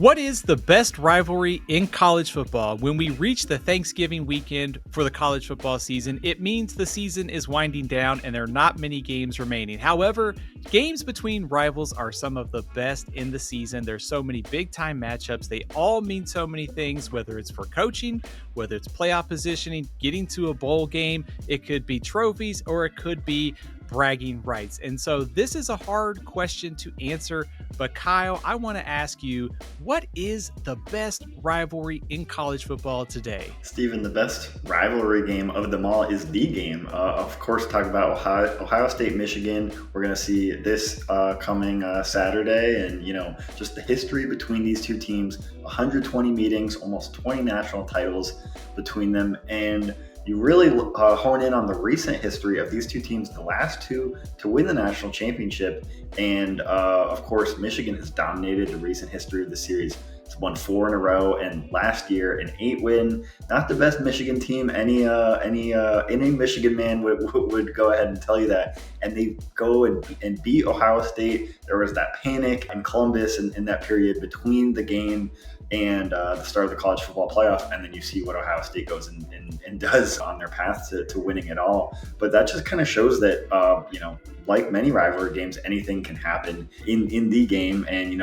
What is the best rivalry in college football? When we reach the Thanksgiving weekend for the college football season, it means the season is winding down and there are not many games remaining. However, games between rivals are some of the best in the season. There's so many big time matchups. They all mean so many things, whether it's for coaching, whether it's playoff positioning, getting to a bowl game, it could be trophies, or it could be bragging rights. And so this is a hard question to answer, but Kyle, I want to ask you, what is the best rivalry in college football today? Steven, the best rivalry game of them all is the game. Of course, talk about Ohio State, Michigan. We're going to see this coming Saturday, and just the history between these two teams. 120 meetings, almost 20 national titles between them, and you really hone in on the recent history of these two teams, the last two to win the national championship. And of course, Michigan has dominated the recent history of the series. It's won 4 in a row, and last year an 8-win. Not the best Michigan team. Any Michigan man would go ahead and tell you that. And they go and beat Ohio State. There was that panic in Columbus in that period between the game and the start of the college football playoff, and then you see what Ohio State goes and does on their path to winning it all. But that just kind of shows that like many rivalry games, anything can happen in the game. And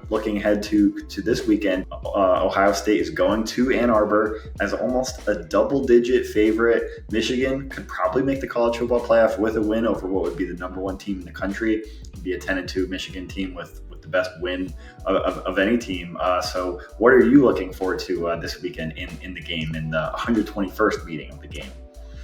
looking ahead to this weekend, Ohio State is going to Ann Arbor as almost a double-digit favorite. Michigan could probably make the college football playoff with a win over what would be the number one team in the country. It'd be a 10-2 Michigan team with the best win of any team. So what are you looking forward to this weekend in the game, in the 121st meeting of the game?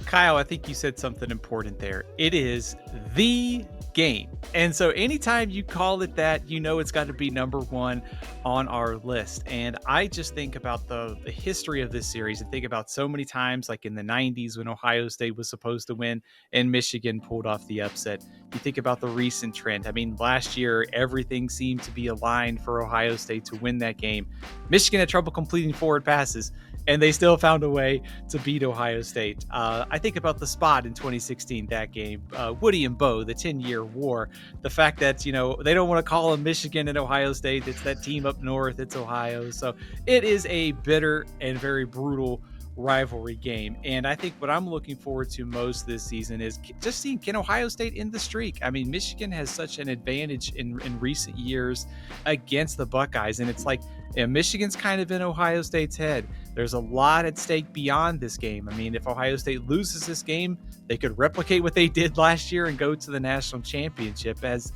Kyle, I think you said something important there. It is the game. And so anytime you call it that, it's got to be number one on our list. And I just think about the history of this series and think about so many times, like in the 90s when Ohio State was supposed to win and Michigan pulled off the upset. You think about the recent trend. I mean, last year, everything seemed to be aligned for Ohio State to win that game. Michigan had trouble completing forward passes, and they still found a way to beat Ohio State. I think about the spot in 2016, that game, Woody and Bo, the 10-year war. The fact that, they don't want to call them Michigan and Ohio State. It's that team up north. It's Ohio. So it is a bitter and very brutal rivalry game. And I think what I'm looking forward to most this season is just seeing, can Ohio State end the streak? I mean, Michigan has such an advantage in recent years against the Buckeyes. And it's like, Michigan's kind of in Ohio State's head. There's a lot at stake beyond this game. I mean, if Ohio State loses this game, they could replicate what they did last year and go to the national championship. As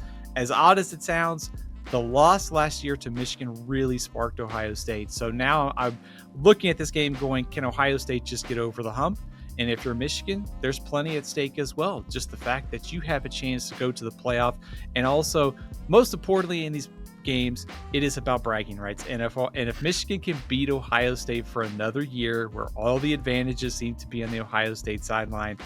odd as it sounds, the loss last year to Michigan really sparked Ohio State. So now I'm looking at this game going, can Ohio State just get over the hump? And if you're Michigan, there's plenty at stake as well. Just the fact that you have a chance to go to the playoff. And also, most importantly in these games, it is about bragging rights. And if Michigan can beat Ohio State for another year where all the advantages seem to be on the Ohio State sideline,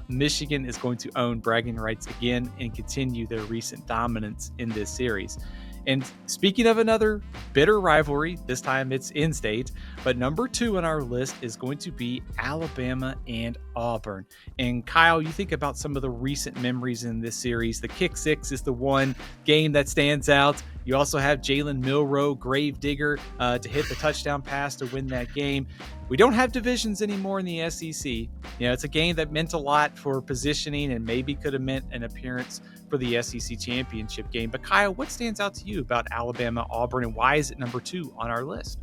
Michigan is going to own bragging rights again and continue their recent dominance in this series. And speaking of another bitter rivalry, this time it's in-state, but number 2 on our list is going to be Alabama and Auburn. And Kyle, you think about some of the recent memories in this series. The kick six is the one game that stands out. You also have Jalen Milroe, Gravedigger, to hit the touchdown pass to win that game. We don't have divisions anymore in the SEC. It's a game that meant a lot for positioning and maybe could have meant an appearance for the SEC championship game. But Kyle, what stands out to you about Alabama, Auburn, and why is it number 2 on our list?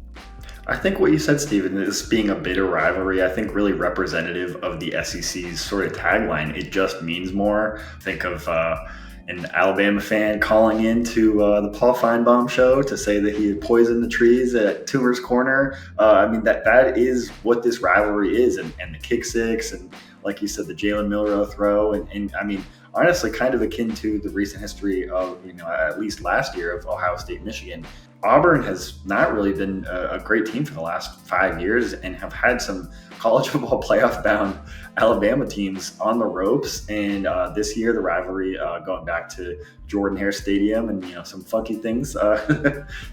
I think what you said, Stephen, is being a bitter rivalry, I think really representative of the SEC's sort of tagline. It just means more. Think of an Alabama fan calling into the Paul Feinbaum show to say that he had poisoned the trees at Toomer's Corner. That is what this rivalry is, and the kick six, and like you said, the Jalen Milroe throw, and I mean, honestly, kind of akin to the recent history of, at least last year, of Ohio State, Michigan. Auburn has not really been a great team for the last 5 years and have had some college football playoff bound Alabama teams on the ropes. And this year, the rivalry going back to Jordan-Hare Stadium, and some funky things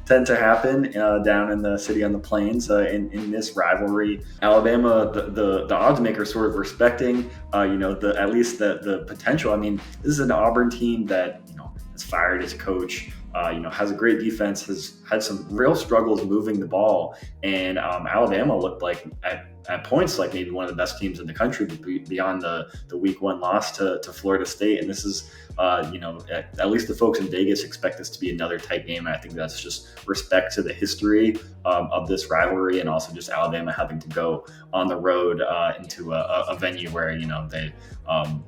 tend to happen down in the city on the plains in this rivalry. Alabama, the odds makers sort of respecting at least the potential. I mean, this is an Auburn team that has fired its coach, has a great defense, has had some real struggles moving the ball, and Alabama looked like at points like maybe one of the best teams in the country beyond the week one loss to Florida State. And this is, at least the folks in Vegas expect this to be another tight game. And I think that's just respect to the history of this rivalry, and also just Alabama having to go on the road into a venue where, they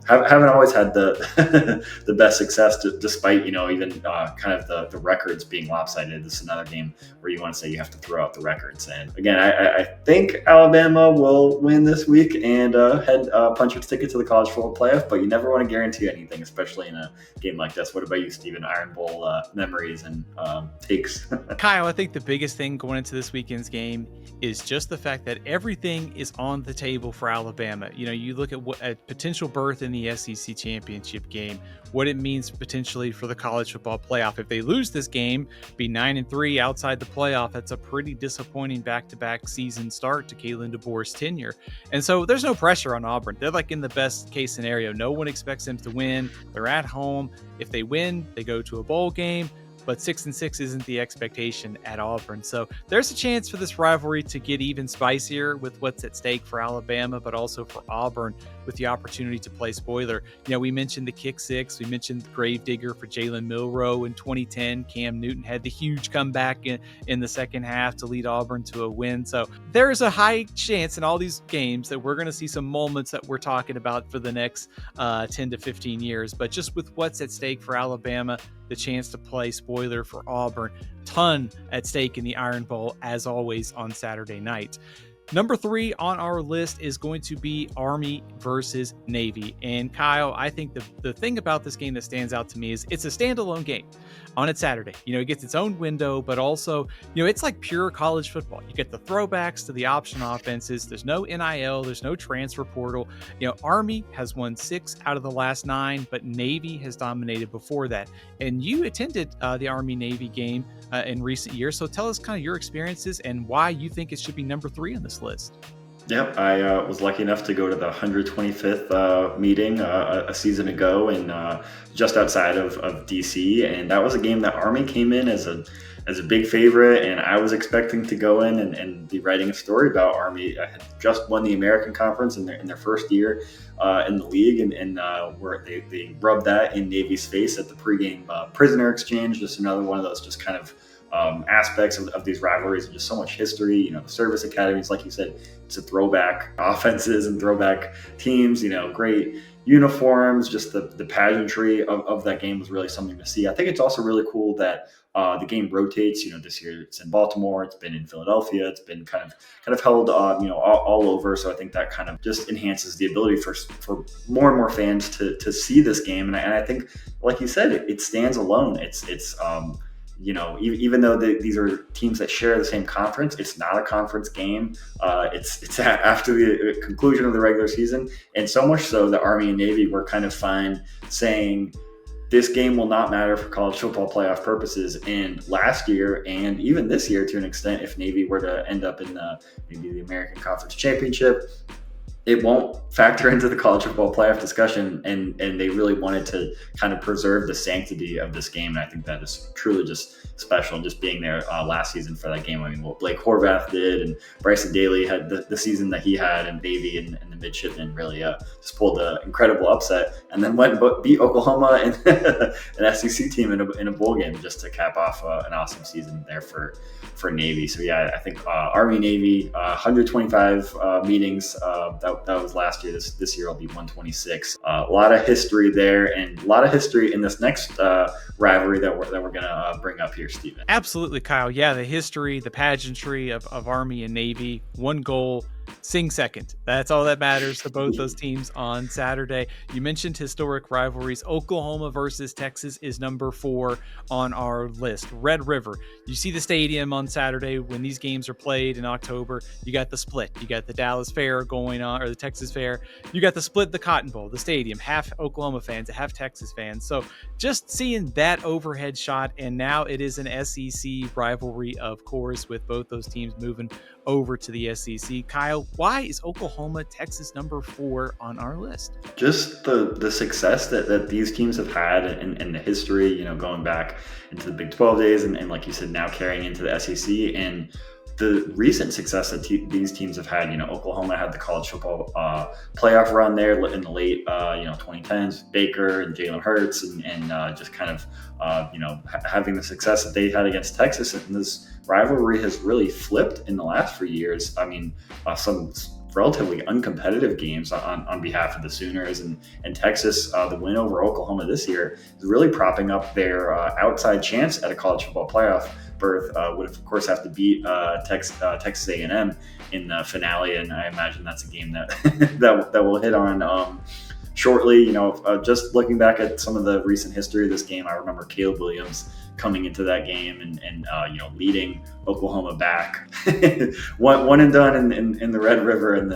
haven't always had the the best success, despite, even kind of the records being lopsided. This is another game where you want to say you have to throw out the records. And again, I think Alabama will win this week and punch its ticket to the college football playoff, but you never want to guarantee anything, especially in a game like this. What about you, Steven? Iron Bowl memories and takes? Kyle, I think the biggest thing going into this weekend's game is just the fact that everything is on the table for Alabama. You look at what a potential berth in the SEC championship game, what it means potentially for the college football playoff. If they lose this game, be 9-3 outside the playoff, that's a pretty disappointing back-to-back season start to Kalen DeBoer's tenure. And so there's no pressure on Auburn. They're like in the best case scenario. No one expects them to win. They're at home. If they win, they go to a bowl game. But 6-6 isn't the expectation at Auburn. So there's a chance for this rivalry to get even spicier with what's at stake for Alabama, but also for Auburn with the opportunity to play spoiler. We mentioned the kick six. We mentioned the gravedigger for Jalen Milroe in 2010. Cam Newton had the huge comeback in the second half to lead Auburn to a win. So there's a high chance in all these games that we're going to see some moments that we're talking about for the next 10 to 15 years. But just with what's at stake for Alabama, the chance to play spoiler for Auburn, ton at stake in the Iron Bowl, as always, on Saturday night. Number 3 on our list is going to be Army versus Navy. And Kyle, I think the thing about this game that stands out to me is it's a standalone game on its Saturday. It gets its own window, but also, it's like pure college football. You get the throwbacks to the option offenses. There's no NIL. There's no transfer portal. Army has won 6 out of the last 9, but Navy has dominated before that. And you attended the Army-Navy game in recent years. So tell us kind of your experiences and why you think it should be number 3 on this list. Yep, I was lucky enough to go to the 125th meeting a season ago, and just outside of DC, and that was a game that Army came in as a big favorite, and I was expecting to go in and be writing a story about Army. I had just won the American Conference in their first year in the league, and where they rubbed that in Navy's face at the pregame prisoner exchange. Just another one of those just kind of aspects of these rivalries, and just so much history. The service academies, like you said, it's a throwback offenses and throwback teams. Great uniforms. Just the pageantry of that game was really something to see. I think it's also really cool that the game rotates. This year it's in Baltimore, it's been in Philadelphia, it's been kind of held all over. So I think that kind of just enhances the ability for more and more fans to see this game. And I think, like you said, it stands alone. It's even though these are teams that share the same conference, it's not a conference game. It's after the conclusion of the regular season, and so much so that Army and Navy were kind of fine saying this game will not matter for college football playoff purposes. And last year, and even this year to an extent, if Navy were to end up in maybe the American Conference Championship, it won't factor into the college football playoff discussion, and they really wanted to kind of preserve the sanctity of this game. And I think that is truly just special, and just being there last season for that game. I mean, what Blake Horvath did, and Bryson Daly had the season that he had, and Navy and the midshipmen really just pulled an incredible upset, and then went and beat Oklahoma and an SEC team in a bowl game just to cap off an awesome season there for Navy. So yeah, I think Army Navy 125 meetings. That was last year. This year will be 126. A lot of history there, and a lot of history in this next rivalry that we're gonna bring up here, Steven. Absolutely, Kyle. Yeah, the history, the pageantry of Army and Navy. One goal. Sing second. That's all that matters to both those teams on Saturday. You mentioned historic rivalries. Oklahoma versus Texas is number 4 on our list. Red River. You see the stadium on Saturday when these games are played in October. You got the split. You got the Dallas Fair going on, or the Texas Fair. You got the split, the Cotton Bowl, the stadium, half Oklahoma fans, half Texas fans. So just seeing that overhead shot, and now it is an SEC rivalry, of course, with both those teams moving over to the SEC. Kyle, Kyle, why is Oklahoma, Texas number 4 on our list? Just the success that these teams have had and the history, going back into the Big 12 days and like you said, now carrying into the SEC and the recent success that these teams have had. Oklahoma had the college football playoff run there in the late 2010s, Baker and Jalen Hurts, and just kind of having the success that they had against Texas. And this rivalry has really flipped in the last few years. I mean, some relatively uncompetitive games on behalf of the Sooners and Texas. The win over Oklahoma this year is really propping up their outside chance at a college football playoff berth. Would of course have to beat Texas A&M in the finale, and I imagine that's a game that that we'll hit on shortly. Just looking back at some of the recent history of this game, I remember Caleb Williams coming into that game and leading Oklahoma back one and done in the Red River, and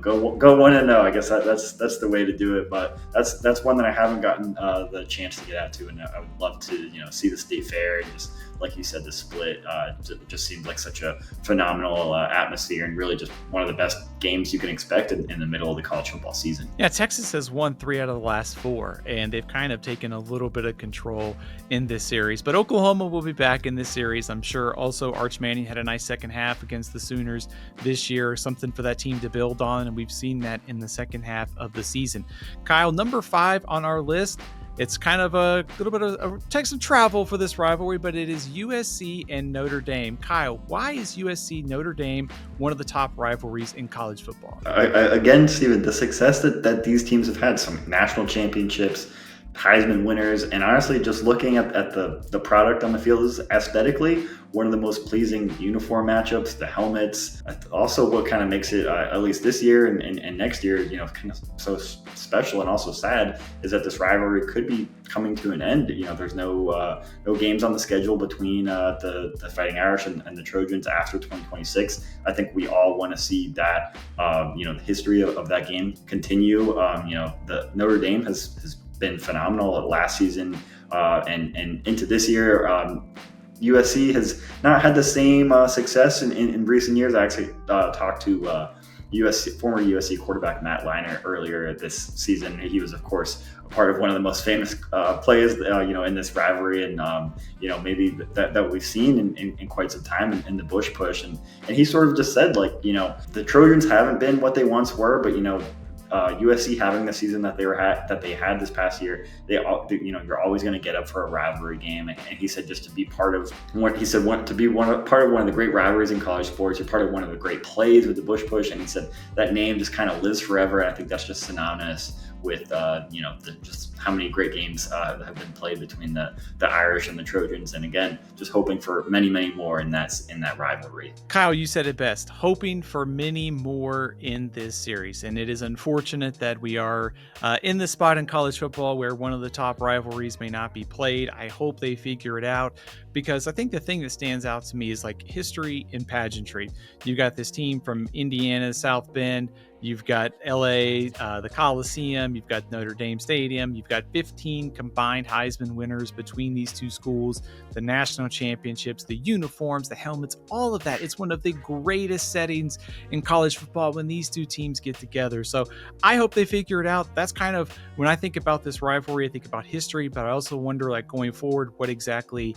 go 1-0. I guess that's the way to do it. But that's one that I haven't gotten the chance to get out to, and I would love to see the state fair. And just like you said, the split just seemed like such a phenomenal atmosphere, and really just one of the best games you can expect in the middle of the college football season. Yeah, Texas has won 3 out of the last 4, and they've kind of taken a little bit of control in this series. But Oklahoma will be back in this series, I'm sure. Also, Arch Manning had a nice second half against the Sooners this year, something for that team to build on, and we've seen that in the second half of the season. Kyle, number 5 on our list. It's kind of a little bit of Texan travel for this rivalry, but it is USC and Notre Dame. Kyle, why is USC Notre Dame one of the top rivalries in college football? Again, Steven, the success that these teams have had, some national championships, Heisman winners, and honestly, just looking at the product on the field is aesthetically one of the most pleasing uniform matchups, the helmets. Also, what kind of makes it, at least this year and next year, kind of so special and also sad, is that this rivalry could be coming to an end. There's no games on the schedule between the Fighting Irish and the Trojans after 2026. I think we all want to see that, the history of that game continue. The Notre Dame has been phenomenal last season and into this year. USC has not had the same success in recent years. I actually talked to former USC quarterback Matt Leinart earlier this season. He was, of course, a part of one of the most famous plays, in this rivalry, and maybe that we've seen in quite some time in the Bush push. And he sort of just said, the Trojans haven't been what they once were, but USC having the season that they had this past year, you're always going to get up for a rivalry game. And he said, just to be part of what he said, part of one of the great rivalries in college sports, you're part of one of the great plays with the Bush push. And he said that name just kind of lives forever. And I think that's just synonymous with just how many great games have been played between the Irish and the Trojans, and again, just hoping for many more in that rivalry. Kyle, you said it best, hoping for many more in this series, and it is unfortunate that we are in the spot in college football where one of the top rivalries may not be played. I hope they figure it out, because I think the thing that stands out to me is history and pageantry. You got this team from Indiana, South Bend. You've got LA, the Coliseum, you've got Notre Dame Stadium, you've got 15 combined Heisman winners between these two schools, the national championships, the uniforms, the helmets, all of that. It's one of the greatest settings in college football when these two teams get together. So I hope they figure it out. That's kind of, when I think about this rivalry, I think about history, but I also wonder, going forward, what exactly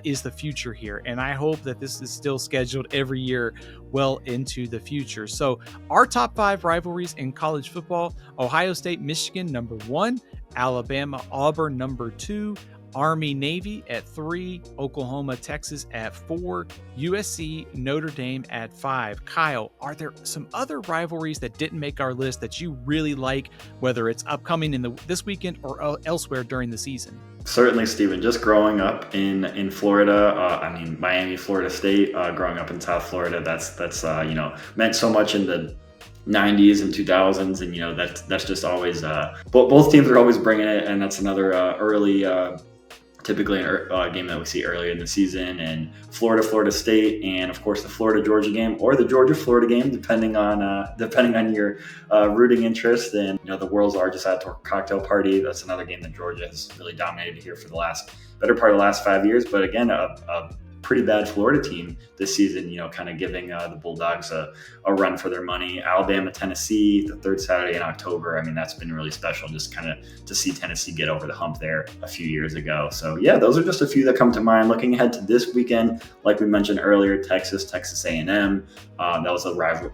is the future here. And I hope that this is still scheduled every year well into the future. So our top 5 rivalries in college football: Ohio State, Michigan, number 1, Alabama, Auburn, number 2, Army, Navy at 3, Oklahoma, Texas at 4, USC, Notre Dame at 5. Kyle, are there some other rivalries that didn't make our list that you really like, whether it's upcoming this weekend or elsewhere during the season? Certainly, Stephen. Just growing up in Florida, Miami, Florida State. Growing up in South Florida, that's meant so much in the 90s and 2000s, and that's just always both teams are always bringing it, and that's another early. Typically a game that we see earlier in the season, and Florida State, and of course the Florida-Georgia game, or the Georgia-Florida game, depending on your rooting interest. And the world's largest outdoor cocktail party. That's another game that Georgia has really dominated here for the better part of the last 5 years. But again, a pretty bad Florida team this season, kind of giving the Bulldogs a run for their money. Alabama, Tennessee, the third Saturday in October. I mean, that's been really special just kind of to see Tennessee get over the hump there a few years ago. So yeah, those are just a few that come to mind. Looking ahead to this weekend, like we mentioned earlier, Texas A&M. That was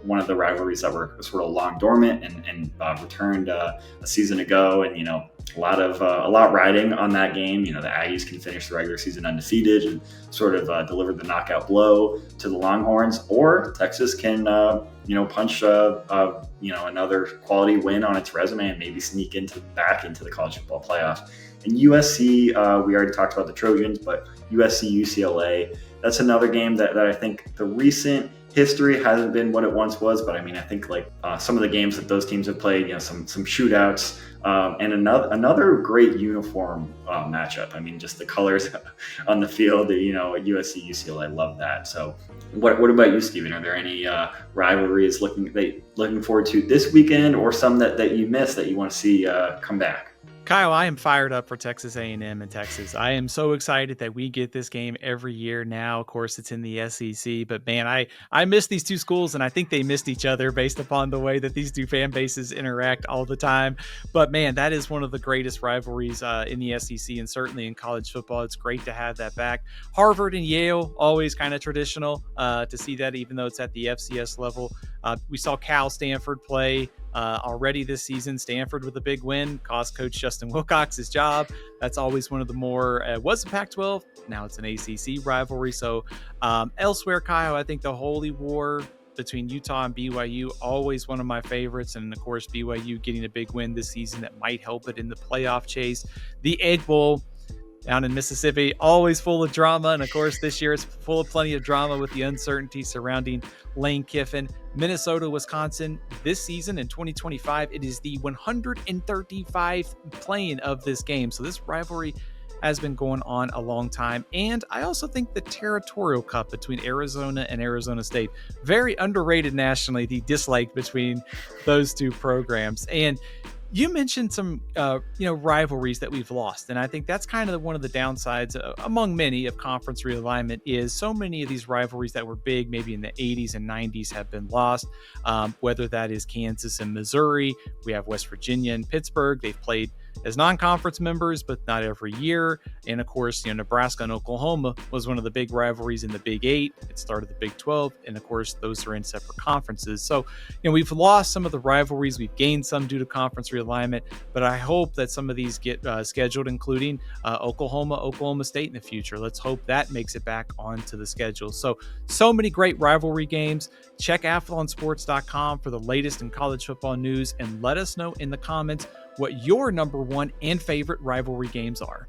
one of the rivalries that were sort of long dormant and returned a season ago. And, a lot riding on that game. The Aggies can finish the regular season undefeated and sort of deliver the knockout blow to the Longhorns, or Texas can, punch, another quality win on its resume and maybe sneak back into the college football playoff. And USC, we already talked about the Trojans, but USC, UCLA, that's another game that I think the recent history hasn't been what it once was. But I mean, I think some of the games that those teams have played, some shootouts, and another great uniform matchup. I mean, just the colors on the field, USC, UCLA, love that. So what about you, Steven? Are there any rivalries looking forward to this weekend, or some that you missed that you want to see come back? Kyle, I am fired up for Texas A&M and Texas. I am so excited that we get this game every year now. Of course, it's in the SEC, but man, I miss these two schools, and I think they missed each other based upon the way that these two fan bases interact all the time. But man, that is one of the greatest rivalries in the SEC and certainly in college football. It's great to have that back. Harvard and Yale, always kind of traditional to see that, even though it's at the FCS level. We saw Cal Stanford play already this season. Stanford with a big win, cost coach Justin Wilcox his job. That's always one of the more, was a Pac-12, now it's an ACC rivalry. So elsewhere, Kyle, I think the Holy War between Utah and BYU, always one of my favorites. And of course, BYU getting a big win this season that might help it in the playoff chase. The Egg Bowl down in Mississippi, always full of drama. And of course, this year it's full of plenty of drama with the uncertainty surrounding Lane Kiffin. Minnesota, Wisconsin, this season in 2025, it is the 135th playing of this game. So this rivalry has been going on a long time. And I also think the Territorial Cup between Arizona and Arizona State, very underrated nationally, the dislike between those two programs. And you mentioned some, rivalries that we've lost. And I think that's kind of one of the downsides among many of conference realignment is so many of these rivalries that were big, maybe in the 80s and 90s, have been lost, whether that is Kansas and Missouri. We have West Virginia and Pittsburgh. They've played as non-conference members, but not every year. And of course, Nebraska and Oklahoma was one of the big rivalries in the Big 8. It started the Big 12. And of course, those are in separate conferences. So, we've lost some of the rivalries. We've gained some due to conference realignment, but I hope that some of these get scheduled, including Oklahoma State in the future. Let's hope that makes it back onto the schedule. So many great rivalry games. Check athlonsports.com for the latest in college football news, and let us know in the comments what your number one and favorite rivalry games are.